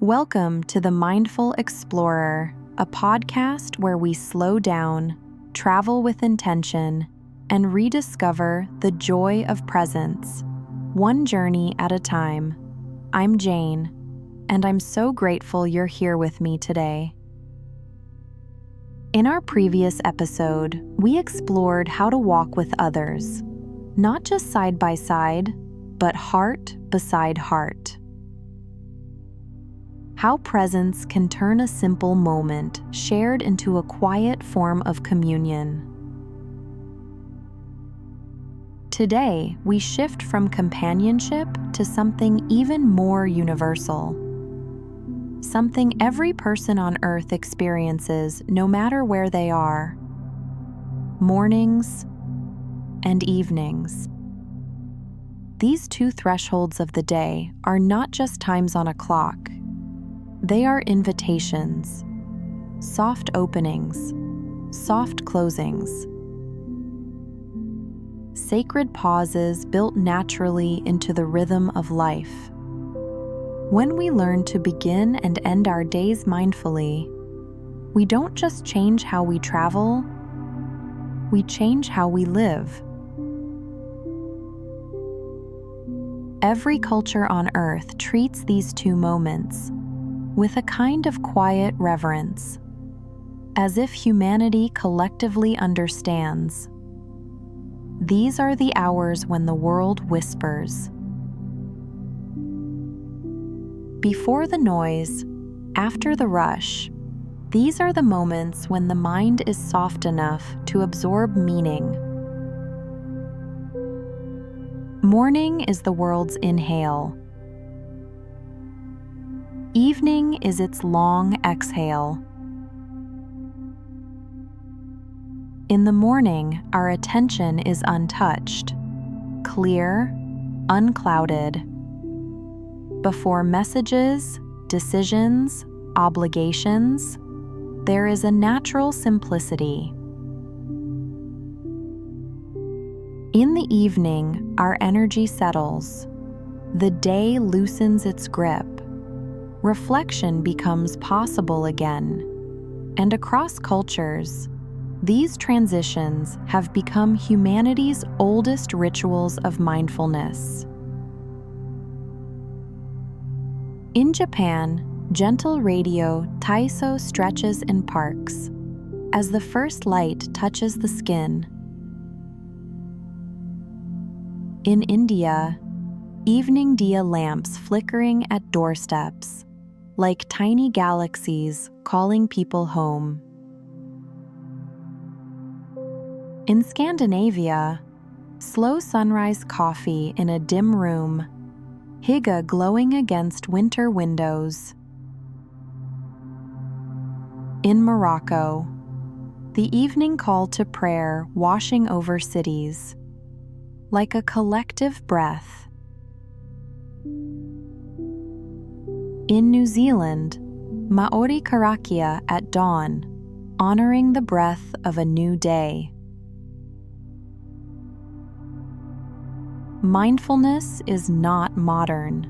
Welcome to the Mindful Explorer, a podcast where we slow down, travel with intention, and rediscover the joy of presence, one journey at a time. I'm Jane, and I'm so grateful you're here with me today. In our previous episode, we explored how to walk with others, not just side by side, but heart beside heart. How presence can turn a simple moment shared into a quiet form of communion. Today, we shift from companionship to something even more universal. Something every person on Earth experiences no matter where they are. Mornings and evenings. These two thresholds of the day are not just times on a clock. They are invitations, soft openings, soft closings, sacred pauses built naturally into the rhythm of life. When we learn to begin and end our days mindfully, we don't just change how we travel, we change how we live. Every culture on Earth treats these two moments with a kind of quiet reverence, as if humanity collectively understands. These are the hours when the world whispers. Before the noise, after the rush, these are the moments when the mind is soft enough to absorb meaning. Morning is the world's inhale. Evening is its long exhale. In the morning, our attention is untouched, clear, unclouded. Before messages, decisions, obligations, there is a natural simplicity. In the evening, our energy settles. The day loosens its grip. Reflection becomes possible again, and across cultures, these transitions have become humanity's oldest rituals of mindfulness. In Japan, gentle radio taiso stretches in parks as the first light touches the skin. In India, evening diya lamps flickering at doorsteps, like tiny galaxies calling people home. In Scandinavia, slow sunrise coffee in a dim room, hygge glowing against winter windows. In Morocco, the evening call to prayer washing over cities, like a collective breath. In New Zealand, Maori karakia at dawn, honoring the breath of a new day. Mindfulness is not modern.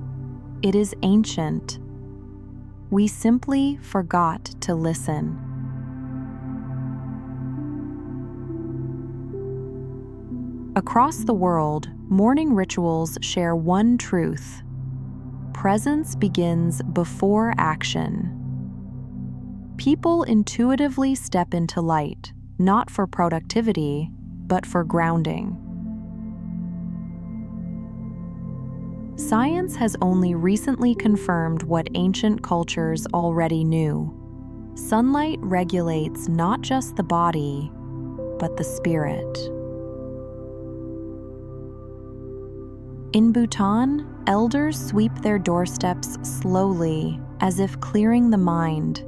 It is ancient. We simply forgot to listen. Across the world, morning rituals share one truth. Presence begins before action. People intuitively step into light, not for productivity, but for grounding. Science has only recently confirmed what ancient cultures already knew. Sunlight regulates not just the body, but the spirit. In Bhutan, elders sweep their doorsteps slowly, as if clearing the mind.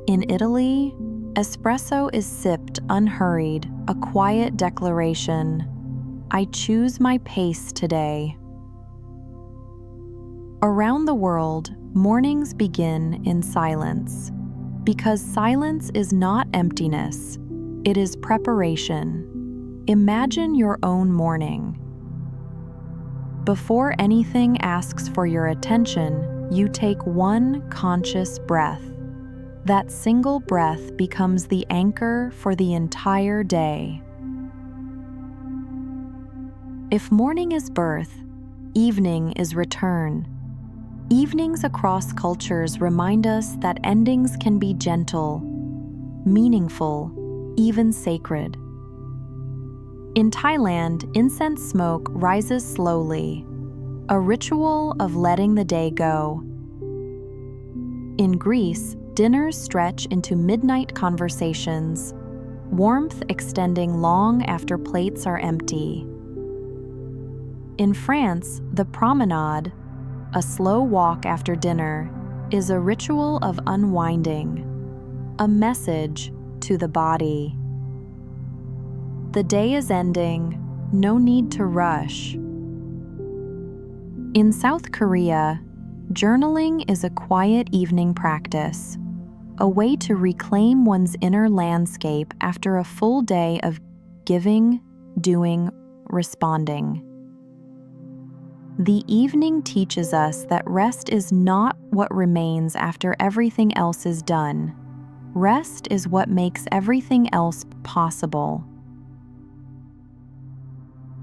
In Italy, espresso is sipped unhurried, a quiet declaration. I choose my pace today. Around the world, mornings begin in silence, because silence is not emptiness, it is preparation. Imagine your own morning. Before anything asks for your attention, you take one conscious breath. That single breath becomes the anchor for the entire day. If morning is birth, evening is return. Evenings across cultures remind us that endings can be gentle, meaningful, even sacred. In Thailand, incense smoke rises slowly, a ritual of letting the day go. In Greece, dinners stretch into midnight conversations, warmth extending long after plates are empty. In France, the promenade, a slow walk after dinner, is a ritual of unwinding, a message to the body. The day is ending, no need to rush. In South Korea, journaling is a quiet evening practice, a way to reclaim one's inner landscape after a full day of giving, doing, responding. The evening teaches us that rest is not what remains after everything else is done. Rest is what makes everything else possible.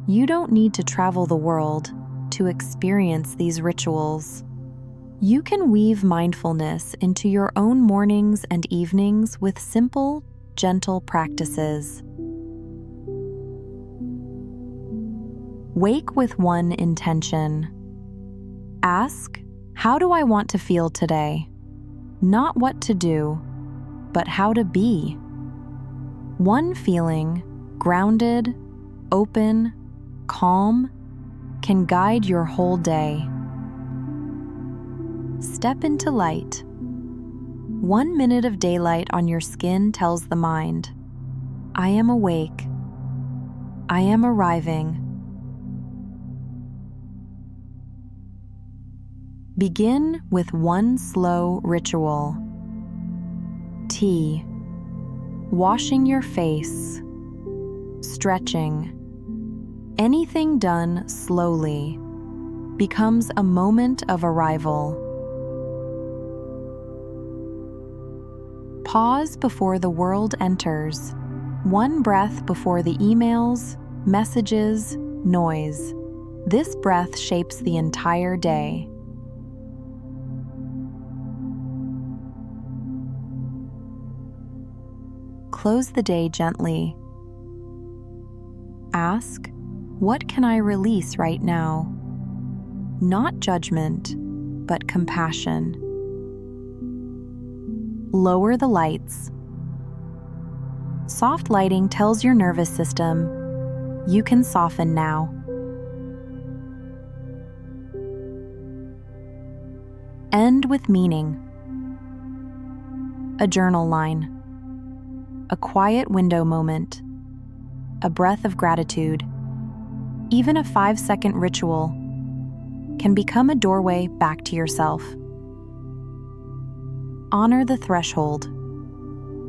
You don't need to travel the world to experience these rituals. You can weave mindfulness into your own mornings and evenings with simple, gentle practices. Wake with one intention. Ask, how do I want to feel today? Not what to do, but how to be. One feeling, grounded, open, calm, can guide your whole day. Step into light. 1 minute of daylight on your skin tells the mind, I am awake. I am arriving. Begin with one slow ritual. Tea. Washing your face. Stretching. Anything done slowly becomes a moment of arrival. Pause before the world enters. One breath before the emails, messages, noise. This breath shapes the entire day. Close the day gently. Ask, what can I release right now? Not judgment, but compassion. Lower the lights. Soft lighting tells your nervous system, you can soften now. End with meaning. A journal line. A quiet window moment, a breath of gratitude, even a 5-second ritual can become a doorway back to yourself. Honor the threshold.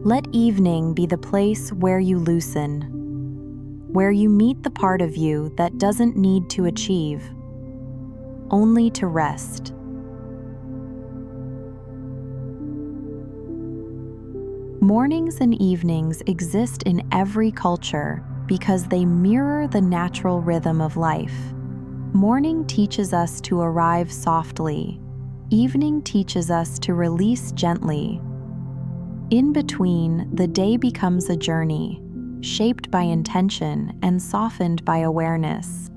Let evening be the place where you loosen, where you meet the part of you that doesn't need to achieve, only to rest. Mornings and evenings exist in every culture because they mirror the natural rhythm of life. Morning teaches us to arrive softly. Evening teaches us to release gently. In between, the day becomes a journey, shaped by intention and softened by awareness.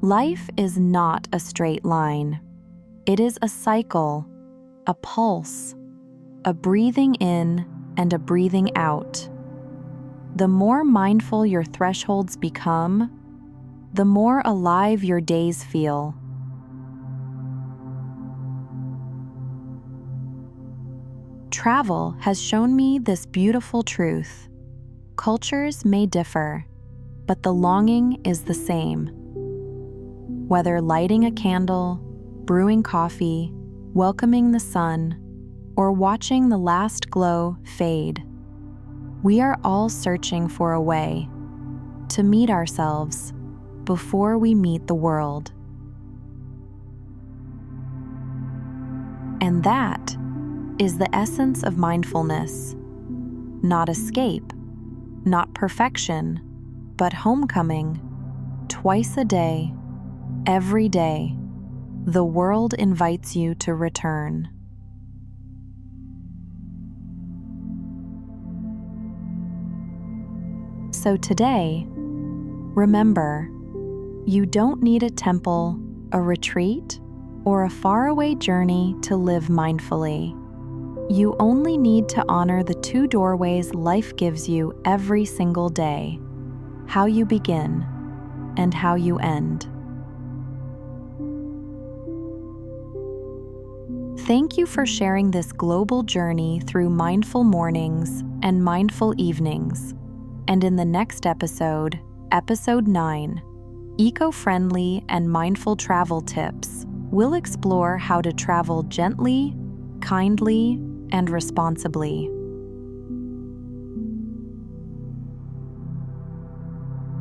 Life is not a straight line. It is a cycle, a pulse, a breathing in and a breathing out. The more mindful your thresholds become, the more alive your days feel. Travel has shown me this beautiful truth. Cultures may differ, but the longing is the same. Whether lighting a candle, brewing coffee, welcoming the sun, or watching the last glow fade, we are all searching for a way to meet ourselves before we meet the world. And that is the essence of mindfulness. Not escape, not perfection, but homecoming. Twice a day, every day, the world invites you to return. So today, remember, you don't need a temple, a retreat, or a faraway journey to live mindfully. You only need to honor the two doorways life gives you every single day: how you begin and how you end. Thank you for sharing this global journey through mindful mornings and mindful evenings. And in the next episode, Episode 9, Eco-Friendly and Mindful Travel Tips, we'll explore how to travel gently, kindly, and responsibly.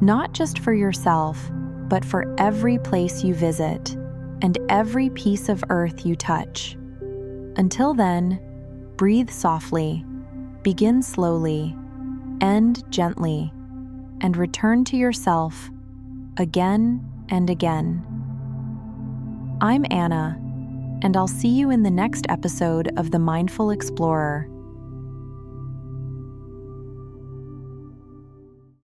Not just for yourself, but for every place you visit and every piece of earth you touch. Until then, breathe softly, begin slowly, end gently, and return to yourself again and again. I'm Anna, and I'll see you in the next episode of The Mindful Explorer.